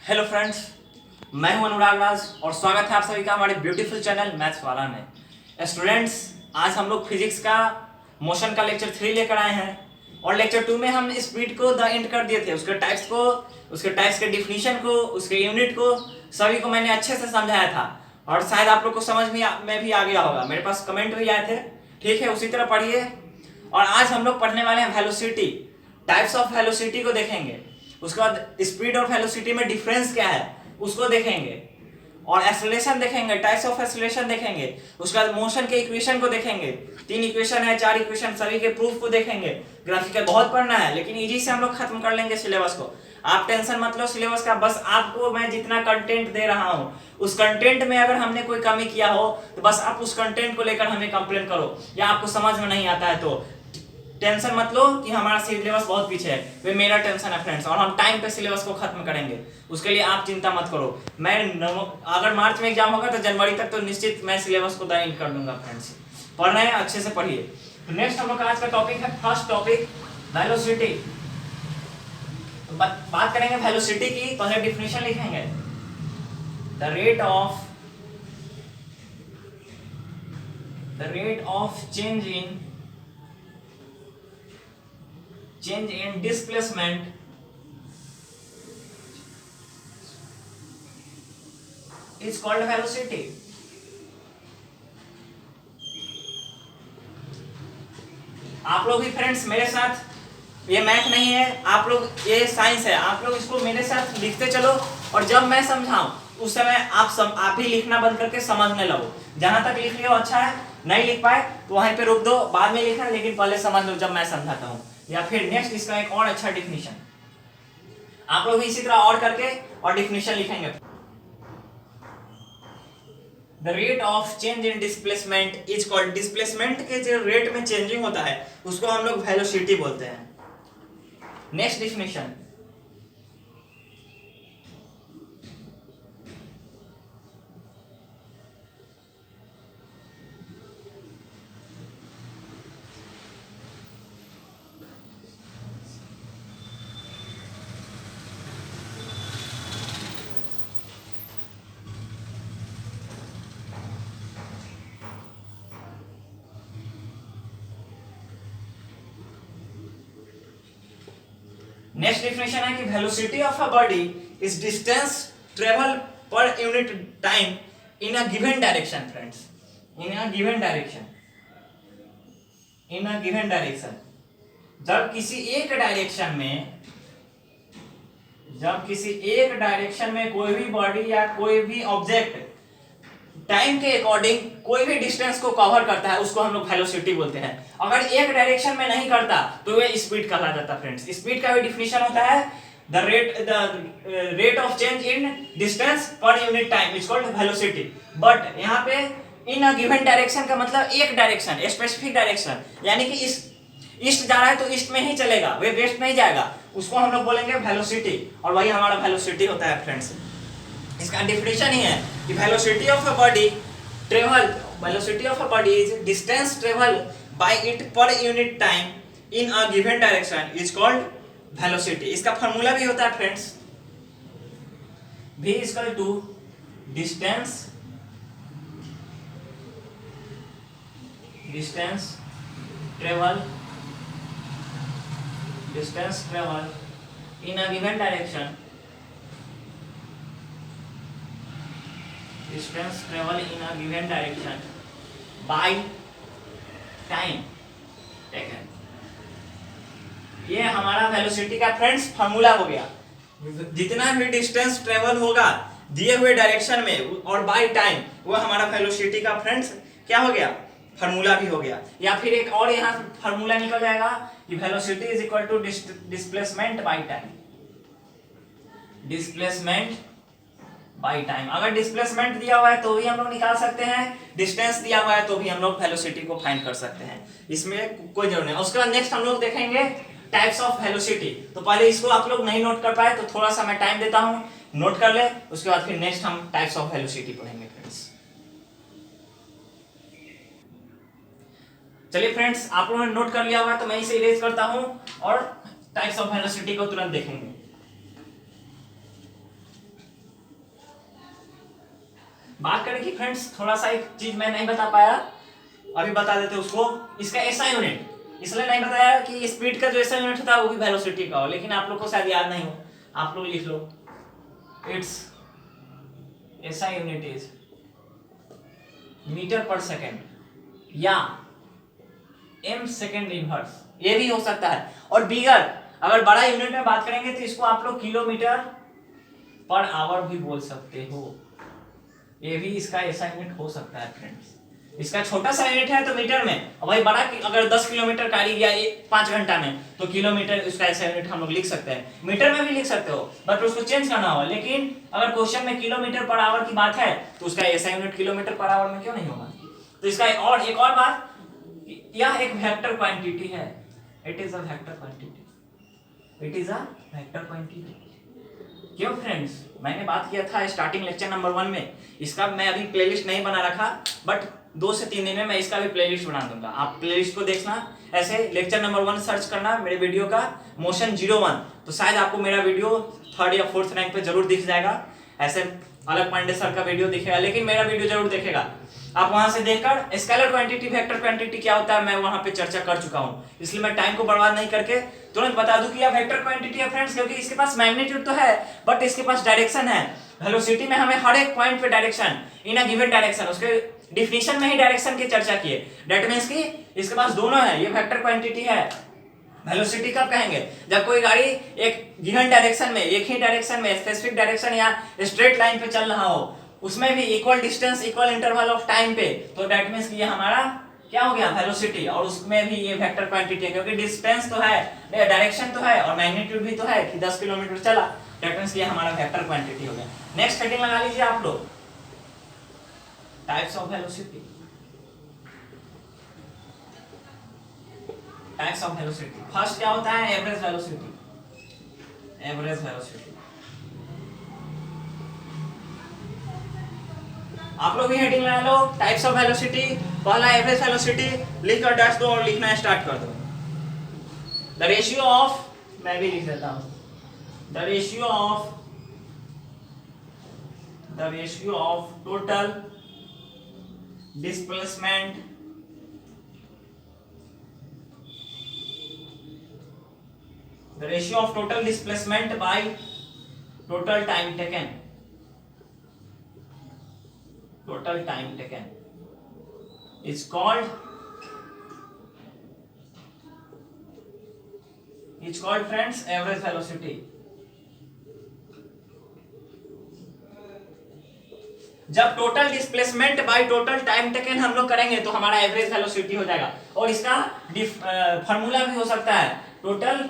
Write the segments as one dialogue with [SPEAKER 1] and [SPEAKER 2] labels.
[SPEAKER 1] Hello friends, मैं हूं अनुराग राज और स्वागत है आप सभी का हमारे ब्यूटीफुल चैनल मैथ्स वाला में। स्टूडेंट्स, आज हम लोग फिजिक्स का मोशन का लेक्चर 3 लेकर आए हैं और लेक्चर 2 में हम स्पीड को द एंड कर दिए थे। उसके टाइप्स के डिफिनीशन को, उसके यूनिट को सभी को मैंने अच्छे से समझाया था और शायद आप लोग को समझ में भी आ गया होगा। मेरे पास कमेंट भी आए थे। ठीक है, उसी तरह पढ़िए। और आज हम लोग पढ़ने वाले हैं वेलोसिटी, टाइप्स ऑफ वेलोसिटी को देखेंगे। उसके बाद स्पीड और वेलोसिटी में डिफरेंस क्या है उसको देखेंगे और एक्सेलरेशन देखेंगे, टाइप्स ऑफ एक्सेलरेशन देखेंगे। उसके बाद मोशन के इक्वेशन को देखेंगे। 3 इक्वेशन है, 4 इक्वेशन, सभी के प्रूफ को देखेंगे। ग्राफिकल बहुत पढ़ना है लेकिन इजी से हम लोग खत्म कर लेंगे सिलेबस को। आप टेंशन मत लो सिलेबस का, बस आपको मैं जितना कंटेंट दे रहा हूं उस कंटेंट में अगर हमने कोई कमी किया हो तो बस आप उस कंटेंट को लेकर हमें कंप्लेन करो, या आपको समझ में नहीं आता है तो टेंशन मत लो कि हमारा सिलेबस बहुत पीछे है। वे मेरा टेंशन है फ्रेंड्स, और हम टाइम पे सिलेबस को खत्म करेंगे, उसके लिए आप चिंता मत करो। अगर मार्च में एग्जाम होगा तो जनवरी तक तो निश्चित मैं सिलेबस को एंड कर दूंगा फ्रेंड्स। पढ़ रहे हैं, अच्छे से पढ़िए। तो नेक्स्ट हम लोग का आज का टॉपिक है, फर्स्ट टॉपिक वेलोसिटी। तो बात करेंगे वेलोसिटी की। पहले डिफिनेशन लिखेंगे, the rate of change in displacement is called velocity. आप लोग भी फ्रेंड्स मेरे साथ, ये मैथ नहीं है आप लोग, ये साइंस है। आप लोग इसको मेरे साथ लिखते चलो और जब मैं समझाऊं उस समय आप भी लिखना बंद करके समझने लगो। जहां तक लिख लियो अच्छा है, नहीं लिख पाए तो वहीं पे रोक दो, बाद में लिखना, लेकिन पहले समझ लो जब मैं समझाता हूं। या फिर नेक्स्ट इसका एक और अच्छा डिफिनीशन आप लोग भी इसी तरह और करके और डिफिनीशन लिखेंगे। The rate of change in displacement is called, displacement के जो रेट में चेंजिंग होता है उसको हम लोग वेलोसिटी बोलते हैं। नेक्स्ट डिफिनीशन, नेक्स्ट डिफिनेशन है कि velocity of a body is distance travel पर unit time in a given direction friends, in a given direction, in a given direction. जब किसी एक डायरेक्शन में कोई भी बॉडी या कोई भी ऑब्जेक्ट टाइम के अकॉर्डिंग कोई भी डिस्टेंस को कवर करता है उसको हम लोग वेलोसिटी बोलते हैं। अगर एक डायरेक्शन में नहीं करता तो वह स्पीड कहलाता जाता है फ्रेंड्स। स्पीड का भी डिफिनीशन होता है, the rate of change in distance पर unit time is called velocity. But यहाँ पे इन अ गिवन डायरेक्शन का मतलब एक डायरेक्शन, स्पेसिफिक डायरेक्शन, यानी कि इस ईस्ट जा रहा है तो ईस्ट में ही चलेगा, वे वेस्ट नहीं जाएगा, उसको हम लोग बोलेंगे वेलोसिटी, और वही हमारा वेलोसिटी होता है फ्रेंड्स। इसका डिफिनेशन ही है कि velocity of a body is distance travel by it per unit time in a given direction is called velocity. इसका फार्मूला भी होता है friends, v equal to distance travel in a given direction, distance travel in a given direction by time taken। ये हमारा velocity का friends formula हो गया। जितना भी डिस्टेंस ट्रेवल होगा दिए हुए डायरेक्शन में और बाय टाइम, वो हमारा वेलोसिटी का फ्रेंड्स क्या हो गया, फार्मूला भी हो गया। या फिर एक और यहाँ फार्मूला निकल जाएगा कि velocity is equal to displacement by time, displacement by time. अगर डिस्प्लेसमेंट दिया हुआ है तो भी हम लोग निकाल सकते हैं, डिस्टेंस दिया हुआ है तो भी हम लोग वेलोसिटी को फाइंड कर सकते हैं, इसमें कोई जरूरत नहीं। उसके बाद नेक्स्ट हम लोग देखेंगे टाइप्स ऑफ वेलोसिटी। तो पहले इसको आप लोग नहीं नोट कर पाए तो थोड़ा सा मैं टाइम देता हूं, नोट कर ले, उसके बाद फिर नेक्स्ट हम टाइप्स ऑफ वेलोसिटी पढ़ेंगे फ्रेंड्स। चलिए फ्रेंड्स, आप लोगों ने नोट कर लिया होगा तो मैं इसे इरेज करता हूं और टाइप्स ऑफ वेलोसिटी को तुरंत देखेंगे। बात करें कि फ्रेंड्स थोड़ा सा एक चीज मैं नहीं बता पाया, अभी बता देते उसको। इसका ऐसा यूनिट इसलिए नहीं बताया कि स्पीड का जो ऐसा यूनिट होता है वो भी वेलोसिटी का हो, लेकिन आप लोग को शायद याद नहीं हो, आप लोग लिख लो। इट्स ऐसा यूनिट इज मीटर पर सेकेंड या एम सेकेंड इनवर्स, ये भी हो सकता है। और बिगर अगर बड़ा यूनिट में बात करेंगे तो इसको आप लोग किलोमीटर पर आवर भी बोल सकते हो, ये भी इसका ऐसा यूनिट हो सकता है फ्रेंड्स। इसका छोटा सा यूनिट है तो मीटर में, और भाई बड़ा अगर 10 किलोमीटर गाड़ी गया 5 घंटा में तो किलोमीटर उसका ऐसा यूनिट हम लोग लिख सकते हैं। मीटर में भी लिख सकते हो बट उसको चेंज करना होगा, लेकिन अगर क्वेश्चन में किलोमीटर पर आवर की बात है तो उसका ऐसा यूनिट किलोमीटर पर आवर में क्यों नहीं होगा। तो इसका और एक और बात, यह एक वेक्टर क्वांटिटी है, it is a vector quantity, it is a vector quantity. क्यों फ्रेंड्स, मैंने बात किया था स्टार्टिंग लेक्चर नंबर 1 में, इसका मैं अभी प्लेलिस्ट नहीं बना रखा, बट 2 से 3 दिन में मैं इसका भी प्लेलिस्ट बना दूंगा। आप प्लेलिस्ट को देखना, ऐसे लेक्चर नंबर 1 सर्च करना मेरे वीडियो का मोशन 01, तो शायद आपको मेरा वीडियो 3rd या 4th रैंक पे जरूर दिख जाएगा। ऐसे अलग पांडे सर का वीडियो दिखेगा, लेकिन मेरा वीडियो जरूर देखेगा। आप वहां से देखकर स्केलर क्वांटिटी वेक्टर क्वांटिटी क्या होता है मैं वहां पे चर्चा कर चुका हूं, इसलिए मैं टाइम को बर्बाद नहीं करके तुरंत बता दूं कि यह वेक्टर क्वांटिटी है फ्रेंड्स, क्योंकि इसके पास मैग्नीट्यूड तो है बट इसके पास डायरेक्शन है। वेलोसिटी में हमें हर एक पॉइंट पे direction in a given direction, उसके डिफिनीशन में ही डायरेक्शन की चर्चा की है। दैट मींस कि इसके पास दोनों है, ये वेक्टर क्वांटिटी है। वेलोसिटी कब कहेंगे, जब कोई गाड़ी एक गिवन डायरेक्शन में, एक ही डायरेक्शन में, स्पेसिफिक डायरेक्शन या स्ट्रेट लाइन पे चल रहा हो, उसमें भी equal distance equal interval of time पे, तो दैट मींस कि ये हमारा क्या हो गया वेलोसिटी, और उसमें भी ये वेक्टर क्वांटिटी है, क्योंकि डिस्टेंस तो है, डायरेक्शन तो है और मैग्नीट्यूड भी तो है कि 10 किलोमीटर चला, दैट मींस कि ये हमारा वेक्टर क्वांटिटी हो गया। नेक्स्ट हेडिंग लगा लीजिए आप लोग, types of velocity. Types of velocity, first क्या होता है एवरेज वेलोसिटी, एवरेज वेलोसिटी। आप लोग भी हेडिंग लगा लो, टाइप्स ऑफ वेलोसिटी, पहला एवरेज वेलोसिटी लिख कर डैश दो और लिखना स्टार्ट कर दो। द रेशियो ऑफ, मैं भी लिख देता हूं, the ratio of total displacement the ratio of total displacement by total time taken, total time taken is called friends average velocity। जब total displacement by total time taken हम लोग करेंगे तो हमारा एवरेज वेलोसिटी हो जाएगा, और इसका फार्मूला भी हो सकता है टोटल,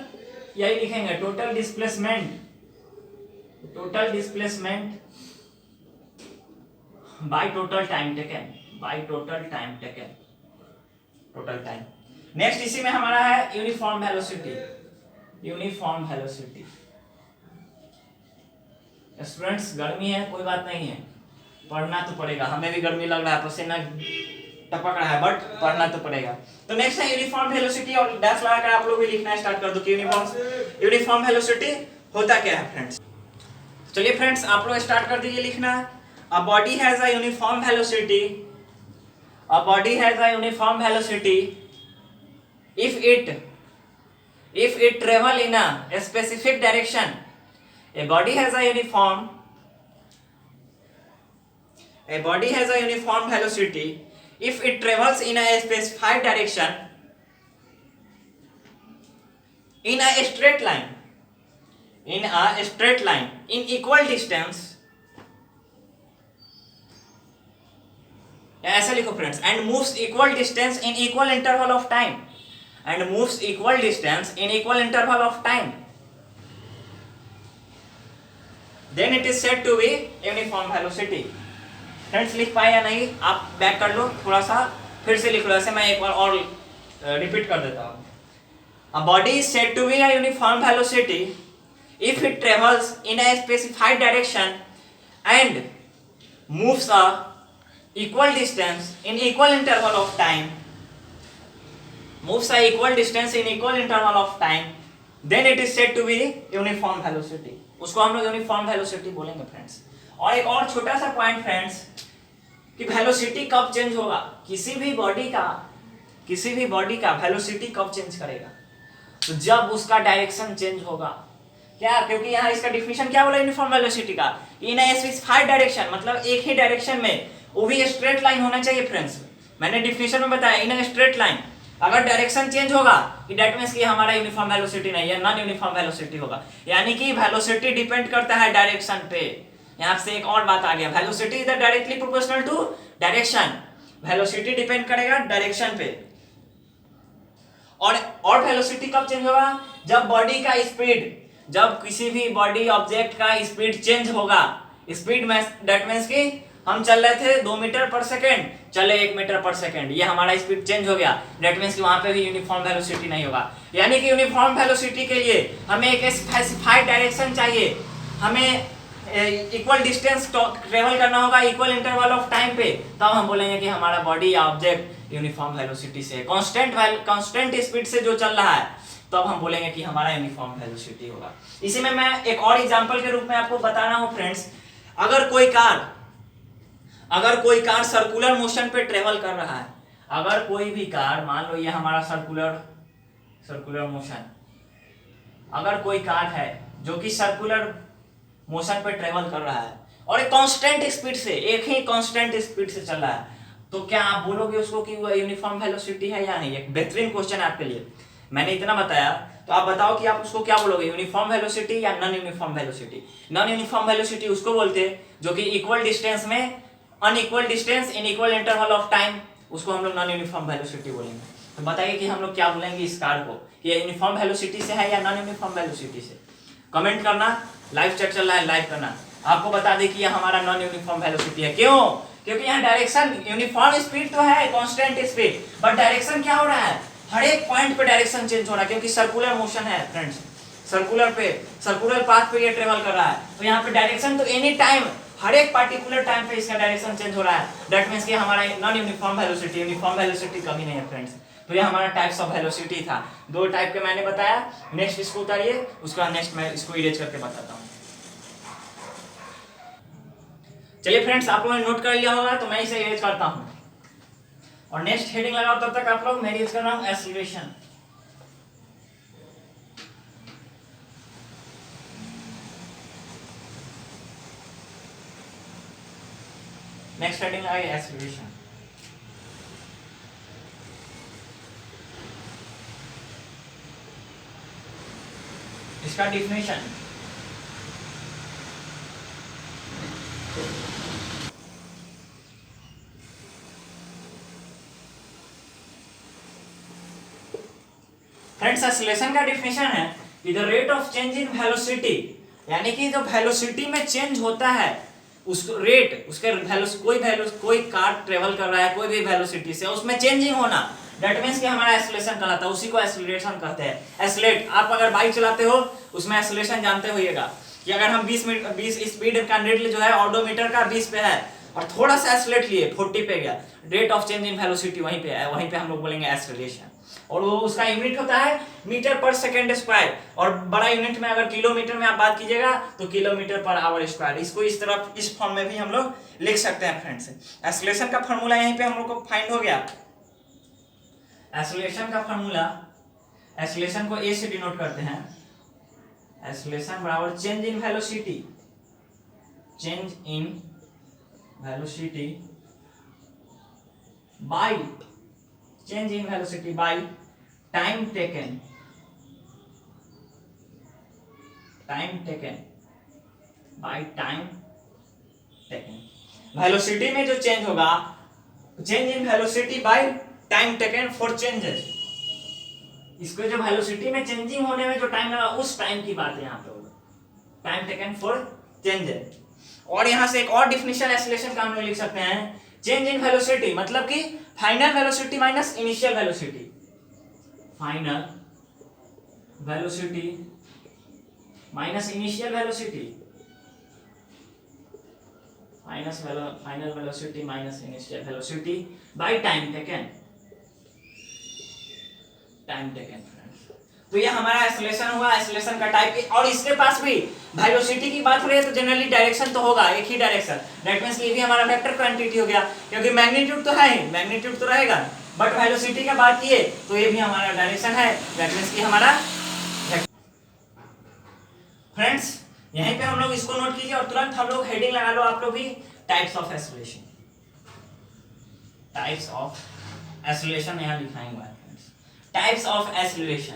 [SPEAKER 1] यही लिखेंगे total displacement by total time taken, by total time taken, total time. Next इसी में हमारा है uniform velocity, uniform velocity. Students गर्मी है कोई बात नहीं है, पढ़ना तो पड़ेगा, हमें भी गर्मी लग रहा है, पसीना टपक रहा है, बट पढ़ना तो पड़ेगा। तो नेक्स्ट है यूनिफॉर्म वेलोसिटी, और डैश लगाकर आप लोग भी लिखना स्टार्ट कर दो कि यूनिफॉर्म वेलोसिटी होता क्या है फ्रेंड्स। चलिए फ्रेंड्स आप लोग स्टार्ट कर दीजिए लिखना। A body has a uniform velocity, a body has a uniform velocity if it travel in a specific direction। a body has a uniform velocity if it travels in a specified direction in a straight line in equal distance, ऐसा लिखो friends, and moves equal distance in equal interval of time, and moves equal distance in equal interval of time, then it is said to be uniform velocity। Friends लिख पाए या नहीं आप back कर लो, थोड़ा सा फिर से लिख लो, ऐसे मैं एक बार और रिपीट कर देता हूँ। A body is said to be a uniform velocity if it travels in a specified direction and moves a equal distance in equal interval of time, moves a equal distance in equal interval of time, then it is said to be uniform velocity। उसको हम लोग uniform velocity बोलेंगे friends. और एक और छोटा सा point friends, कि वेलोसिटी कब चेंज होगा, किसी भी बॉडी का वेलोसिटी कब चेंज करेगा, तो जब उसका डायरेक्शन चेंज होगा। क्या, क्योंकि यहाँ इसका डिफिनेशन क्या बोला यूनिफॉर्म वेलोसिटी का, इन ए स्पेसिफाइड डायरेक्शन, मतलब एक ही डायरेक्शन में, वो भी स्ट्रेट लाइन होना चाहिए फ्रेंड्स। मैंने डिफिनेशन में बताया इन ए स्ट्रेट लाइन, अगर डायरेक्शन चेंज होगा कि दैट मींस कि हमारा यूनिफॉर्म वेलोसिटी नहीं है, नॉन यूनिफॉर्म वेलोसिटी होगा। यानी कि वेलोसिटी डिपेंड करता है डायरेक्शन पे। यहाँ से एक और बात आ गया, velocity is directly proportional to direction, velocity depend करेगा डायरेक्शन पे। और वेलोसिटी कब चेंज होगा, जब बॉडी का स्पीड, जब किसी भी बॉडी ऑब्जेक्ट का स्पीड चेंज होगा। स्पीड में दैट मींस कि हम चल रहे थे 2 मीटर पर सेकेंड, चले 1 मीटर पर सेकेंड, ये हमारा स्पीड चेंज हो गया, दैट मींस कि वहां पे भी यूनिफॉर्म वेलोसिटी नहीं होगा। यानी कि यूनिफॉर्म वेलोसिटी के लिए हमें एक स्पेसिफाइड डायरेक्शन चाहिए, हमें इक्वल डिस्टेंस ट्रेवल करना होगा इक्वल इंटरवल ऑफ टाइम पे, तब हम बोलेंगे कि हमारा बॉडी या ऑब्जेक्ट यूनिफॉर्म वेलोसिटी से, कांस्टेंट स्पीड से जो चल रहा है, तब हम बोलेंगे कि हमारा यूनिफॉर्म वेलोसिटी होगा। इसी में मैं एक और एग्जांपल के रूप में आपको बता रहा हूं फ्रेंड्स, अगर कोई कार सर्कुलर मोशन पे ट्रेवल कर रहा है, अगर कोई भी कार, मान लो ये हमारा सर्कुलर मोशन, अगर कोई कार है जो कि सर्कुलर मोशन पे ट्रेवल कर रहा है और एक कांस्टेंट स्पीड से, एक ही कांस्टेंट स्पीड से चल रहा है, तो क्या आप बोलोगे उसको कि वो यूनिफॉर्म वेलोसिटी है या नहीं? एक बेहतरीन क्वेश्चन है आपके लिए, मैंने इतना बताया, तो आप बताओ कि आप उसको क्या बोलोगे, यूनिफॉर्म वेलोसिटी या non uniform velocity? Non uniform velocity उसको बोलते हैं जो कि इक्वल डिस्टेंस में unequal distance in equal interval of time, उसको हम लोग नॉन यूनिफॉर्म वेलोसिटी बोलेंगे। तो बताइए कि हम लोग क्या बोलेंगे इस कार को, कि यूनिफॉर्म वेलोसिटी से है या नॉन यूनिफॉर्म वेलोसिटी से? कमेंट करना, लाइव चैट चल रहा है, लाइव करना। आपको बता दें कि यह हमारा नॉन यूनिफॉर्म वेलोसिटी है। क्यों? क्योंकि यहाँ डायरेक्शन, यूनिफॉर्म स्पीड तो है, कांस्टेंट स्पीड, बट डायरेक्शन क्या हो रहा है, हर एक पॉइंट पे डायरेक्शन चेंज हो रहा है, क्योंकि सर्कुलर मोशन है फ्रेंड्स, सर्कुलर पाथ पे ये ट्रेवल कर रहा है, तो यहाँ पे डायरेक्शन तो एनी टाइम, हर एक पार्टिकुलर टाइम पे इसका डायरेक्शन चेंज हो रहा है, दैट मींस कि हमारा non uniform velocity, uniform velocity कभी नहीं है फ्रेंड्स। तो ये हमारा टाइप्स ऑफ वेलोसिटी था, 2 टाइप के मैंने बताया। नेक्स्ट इसको उतारिए, उसका नेक्स्ट मैं इसको इरेज करके बताता हूँ। चलिए फ्रेंड्स, आप लोगों ने नोट कर लिया होगा, तो मैं इसे इरेज करता हूँ और नेक्स्ट हेडिंग लगाओ, तब तक आप लोग मैं इरेज कर रहा हूँ एक्सीलरेशन। नेक्स्ट हेडिंग लगाइए एक्सीलरेशन। इसका डिफिनेशन, फ्रेंड्स एक्सीलरेशन का डिफिनेशन है कि the rate of change in velocity, यानी कि जो वेलोसिटी में चेंज होता है उसको रेट, उसके कोई कार ट्रेवल कर रहा है कोई भी वेलोसिटी से, उसमें चेंजिंग होना, दैट मींस कि हमारा एक्सीलरेशन कहलाता है, उसी को एक्सीलरेशन कहते हैं। एक्सीलरेट, आप अगर बाइक चलाते हो उसमें एक्सीलरेशन जानते होइएगा कि अगर हम 20 स्पीड का रेट जो है ऑडोमीटर का 20 पे है और थोड़ा सा एक्सीलरेट लिए 40 पे गया, rate of change in velocity वहीं पे है, वहीं पे हम लोग बोलेंगे एक्सीलरेशन। और वो उसका यूनिट होता है मीटर पर सेकेंड स्क्वायर, और बड़ा यूनिट में अगर किलोमीटर में आप बात कीजिएगा तो किलोमीटर पर आवर स्क्वायर। इसको इस तरफ इस फॉर्म में भी हम लोग लिख सकते हैं फ्रेंड्स। एक्सीलरेशन का फॉर्मूला यहीं पे हम लोग को फाइंड हो गया। एक्सीलरेशन का फॉर्मूला, एक्सीलरेशन को ए से डिनोट करते हैं, एक्सीलरेशन बराबर change in velocity, change in velocity bye, change in velocity by time taken, by time taken. Velocity में जो चेंज होगा, change in velocity by time taken for changes, इसको जो वेलोसिटी में चेंजिंग होने में जो टाइम लगा उस टाइम की बात है यहाँ पे होगा, टाइम टेकन फॉर चेंजेस। और यहाँ से एक और डिफिनेशन एक्सीलरेशन का हम लोग लिख सकते हैं, चेंज इन वेलोसिटी मतलब कि final velocity minus initial velocity, final velocity minus initial velocity, final velocity minus initial velocity by time taken, friends. तो ये हमारा एक्सेलरेशन हुआ, एक्सेलरेशन का टाइप। और इसके पास भी वेलोसिटी की बात हो रही है तो जनरली डायरेक्शन तो होगा, एक ही डायरेक्शन, दैट मींस ये भी हमारा वेक्टर क्वांटिटी हो गया, क्योंकि मैग्नीट्यूड तो है ही, मैग्नीट्यूड तो रहेगा, बट वेलोसिटी का बात किए तो ये भी हमारा डायरेक्शन है, दैट मींस कि हमारा। फ्रेंड्स यहीं पे हम लोग इसको नोट कीजिए और तुरंत हम लोग हेडिंग लगा लो आप लोग भी, types of acceleration. Types of acceleration यहाँ लिखा हुआ है friends, types of acceleration.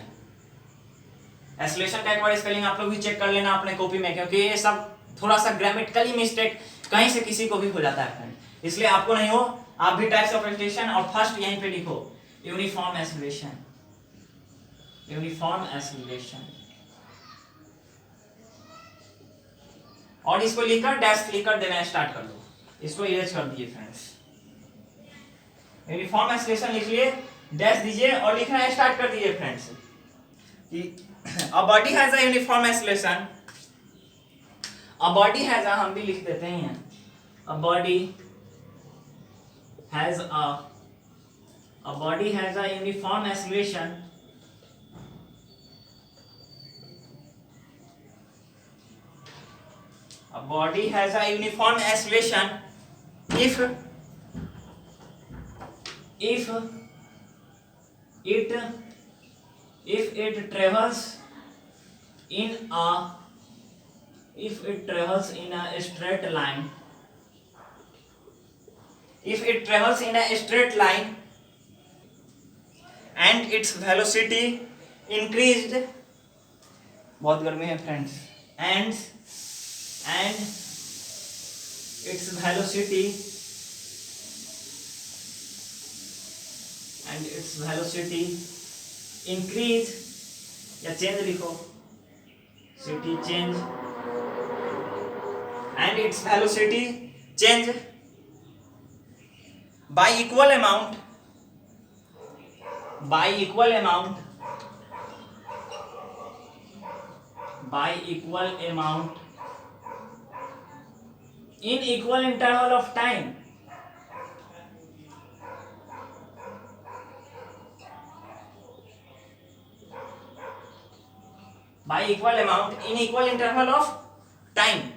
[SPEAKER 1] Acceleration का एक बार स्पेलिंग आप लोग भी चेक कर लेना अपने कॉपी में, क्योंकि ये सब थोड़ा सा ग्रामेटिकली मिस्टेक कहीं से किसी को भी हो जाता है फ्रेंड, इसलिए आपको नहीं हो, आप भी टाइप्स ऑफ एक्सेलरेशन और फर्स्ट यहीं पे लिखो यूनिफॉर्म एक्सेलरेशन। यूनिफॉर्म एक्सेलरेशन और इसको लिखकर डैश लिखकर देना स्टार्ट कर दो, इसको इरेज कर दिए फ्रेंड्स। यूनिफॉर्म एक्सेलरेशन लिख लिए, डैश दीजिए और लिखना स्टार्ट कर दीजिए फ्रेंड्स कि a body has a uniform acceleration, a body has a, हम भी लिख देते हैं, a body has a body has a uniform acceleration a body has a uniform acceleration if it travels in a straight line, if it travels in a straight line and its velocity increased, बहुत गर्मी है friends, and its velocity increase या change लिखो, city change and its velocity change by equal amount in equal interval of time, by equal amount in equal interval of time,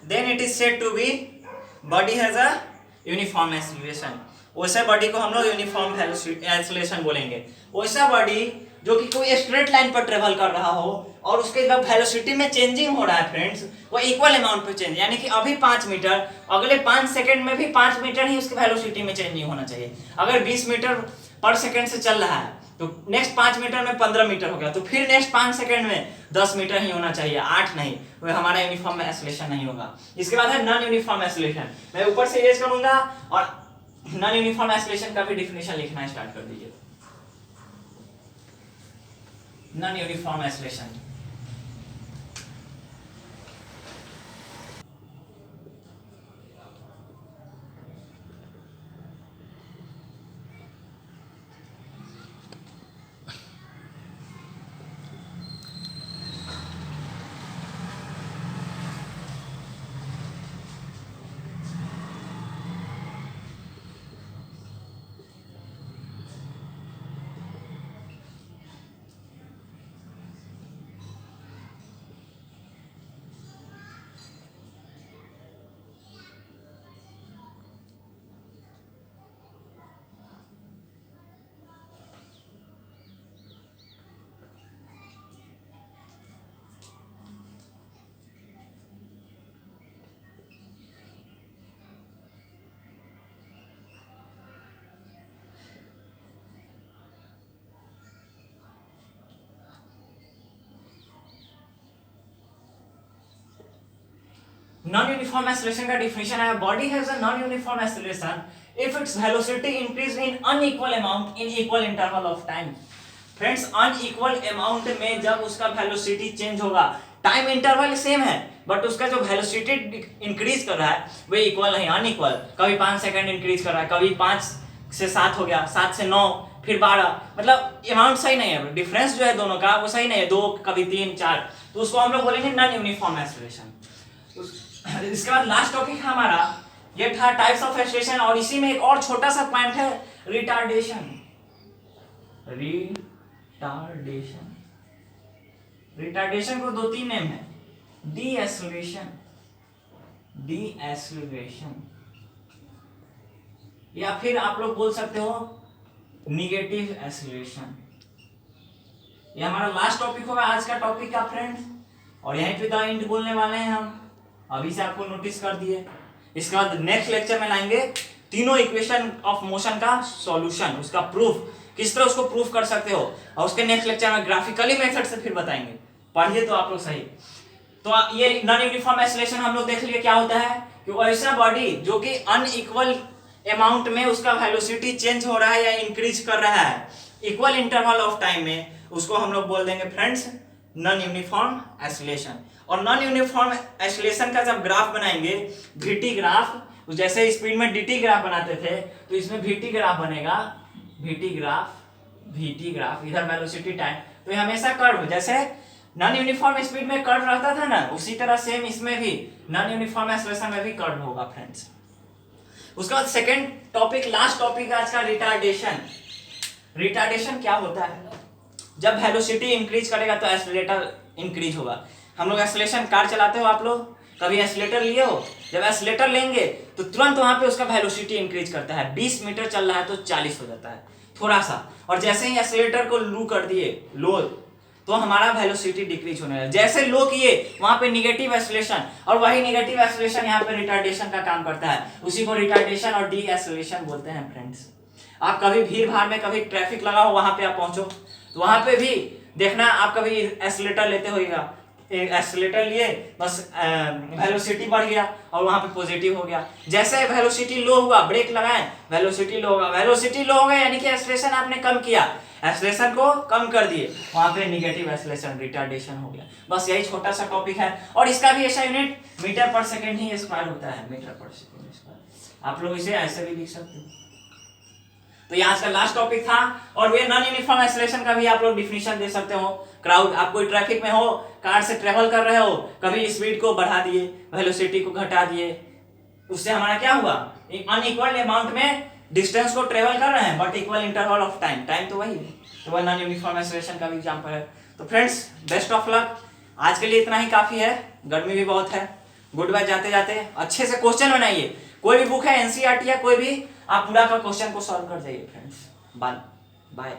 [SPEAKER 1] then it is said to be body has a uniform acceleration। वैसे body को हम लोग uniform acceleration बोलेंगे, वैसा body जो कि कोई straight line पर ट्रेवल कर रहा हो और उसके जब वेलोसिटी में चेंजिंग हो रहा है फ्रेंड्स, वो इक्वल अमाउंट पे चेंज, यानी कि अभी 5 मीटर, अगले 5 सेकंड में भी 5 मीटर ही उसकी वेलोसिटी में चेंजिंग होना चाहिए। अगर 20 मीटर पर सेकंड से चल रहा है तो नेक्स्ट 5 मीटर में 15 मीटर हो गया, तो फिर नेक्स्ट 5 सेकंड में 10 मीटर ही होना चाहिए, 8 नहीं, वो हमारा यूनिफॉर्म एक्सेलरेशन नहीं होगा। इसके बाद है नॉन यूनिफॉर्म एक्सेलरेशन, मैं ऊपर से इरेज करूंगा और नॉन यूनिफॉर्म एक्सेलरेशन का भी डिफिनेशन लिखना स्टार्ट कर दीजिए। Non uniform acceleration, non uniform acceleration का डिफिनेशन है, body has a non uniform acceleration if its velocity increase in unequal amount in equal interval of time. Friends unequal amount में जब उसका वेलोसिटी चेंज होगा, time interval same है but उसका जो velocity increase कर रहा है वो इक्वल नहीं, अनइक्वल, कभी 5 सेकंड इंक्रीज कर रहा है, कभी 5 से 7 हो गया, 7 से 9, फिर 12, मतलब अमाउंट सही नहीं है, डिफरेंस जो है दोनों का वो सही नहीं है, 2 कभी 3 4, तो उसको हम लोग बोलेंगे नॉन यूनिफॉर्म एक्सेलरेशन। इसके बाद लास्ट टॉपिक हमारा ये था टाइप्स ऑफ एक्सेलरेशन, और इसी में एक और छोटा सा पॉइंट है रिटार्डेशन। रिटार्डेशन को दो तीन नेम है, डीएक्सेलरेशन या फिर आप लोग बोल सकते हो निगेटिव एक्सेलरेशन। ये हमारा लास्ट टॉपिक होगा आज का टॉपिक का फ्रेंड्स, और यहीं पे द एंड बोलने वाले हैं हम, अभी से आपको नोटिस कर दिए। इसके बाद नेक्स्ट लेक्चर में लाएंगे तीनों इक्वेशन ऑफ मोशन का सॉल्यूशन, उसका प्रूफ, किस तरह उसको प्रूफ कर सकते हो, और उसके नेक्स्ट लेक्चर में ग्राफिकली मेथड से फिर बताएंगे। पढ़िए तो आप लोग सही। तो ये नॉन यूनिफॉर्म एक्सेलरेशन हम लोग देख लिए क्या होता है कि ऐसा बॉडी जो कि अनइक्वल अमाउंट में उसका वेलोसिटी चेंज हो रहा है या इंक्रीज कर रहा है इक्वल इंटरवल ऑफ टाइम में, उसको हम लोग बोल देंगे फ्रेंड्स नॉन यूनिफॉर्म एक्सेलरेशन। और नॉन यूनिफॉर्म एक्सेलरेशन का जब ग्राफ बनाएंगे, वीटी ग्राफ, जैसे स्पीड में डीटी ग्राफ बनाते थे तो इसमें वीटी ग्राफ बनेगा, वीटी ग्राफ इधर वेलोसिटी टाइम, तो ये हमेशा कर्व, जैसे नॉन यूनिफॉर्म स्पीड में कर्व रहता था ना, उसी तरह सेम इसमें भी नॉन यूनिफॉर्म एक्सेलरेशन में भी कर्व होगा फ्रेंड्स। उसके बाद सेकंड टॉपिक, लास्ट टॉपिक आज का, रिटार्डेशन क्या होता है? जब वेलोसिटी इंक्रीज करेगा तो एक्सेलरेटर इंक्रीज होगा। हम लोग एक्सेलरेशन कार चलाते हो, आप लोग कभी एक्सेलरेटर लिए हो? जब एक्सेलरेटर लेंगे तो तुरंत वहां पे उसका वेलोसिटी इंक्रीज करता है, 20 मीटर चल रहा है तो 40 हो जाता है थोड़ा सा, और जैसे ही एक्सेलरेटर को लो कर दिए, लो, तो हमारा वेलोसिटी डिक्रीज होने लगा। जैसे लो किए वहां पे निगेटिव एक्सेलरेशन, और वही निगेटिव एक्सेलरेशन यहाँ पे रिटार्डेशन का काम करता है, उसी को रिटार्डेशन और डी एक्सेलरेशन बोलते हैं फ्रेंड्स। आप कभी भीड़ भाड़ में, कभी ट्रैफिक लगा हो, वहां पे आप पहुंचो तो वहां पे भी देखना, आप कभी एक्सेलरेटर लेते होइएगा, एक्सेलरेटर लिए बस वेलोसिटी बढ़ गया और वहां पे पॉजिटिव हो गया, जैसे वेलोसिटी लो हुआ ब्रेक लगाएं वेलोसिटी लो होगा, वेलोसिटी लो हो गया यानी कि एक्सेलरेशन आपने कम किया, एक्सेलरेशन को कम कर दिए, वहां पे निगेटिव एक्सेलरेशन रिटार्डेशन हो गया। बस यही छोटा सा टॉपिक है, और इसका भी ऐसा यूनिट मीटर पर सेकंड ही स्क्वायर होता है, मीटर पर सेकंड स्क्वायर। आप लोग इसे ऐसे भी लिख सकते हो। तो ये आज का लास्ट टॉपिक था, और वे नॉन यूनिफॉर्म एक्सेलरेशन का भी आप लोग डिफिनेशन दे सकते हो। क्राउड, आप कोई ट्रैफिक में हो, कार से ट्रेवल कर रहे हो, कभी स्पीड को बढ़ा दिए, वेलोसिटी को घटा दिए, उससे हमारा क्या हुआ, अनइक्वल अमाउंट में डिस्टेंस को ट्रेवल कर रहे हैं but equal interval of time, time तो वही है, तो वह नॉन यूनिफॉर्म एक्सेलरेशन का भी एग्जांपल है। तो फ्रेंड्स बेस्ट ऑफ लक, आज के लिए इतना ही काफी है, गर्मी भी बहुत है। Goodbye. जाते जाते अच्छे से क्वेश्चन बनाइए, कोई भी बुक है एनसीईआरटी या कोई भी, आप पूरा का क्वेश्चन को सॉल्व कर जाइए फ्रेंड्स। Bye bye.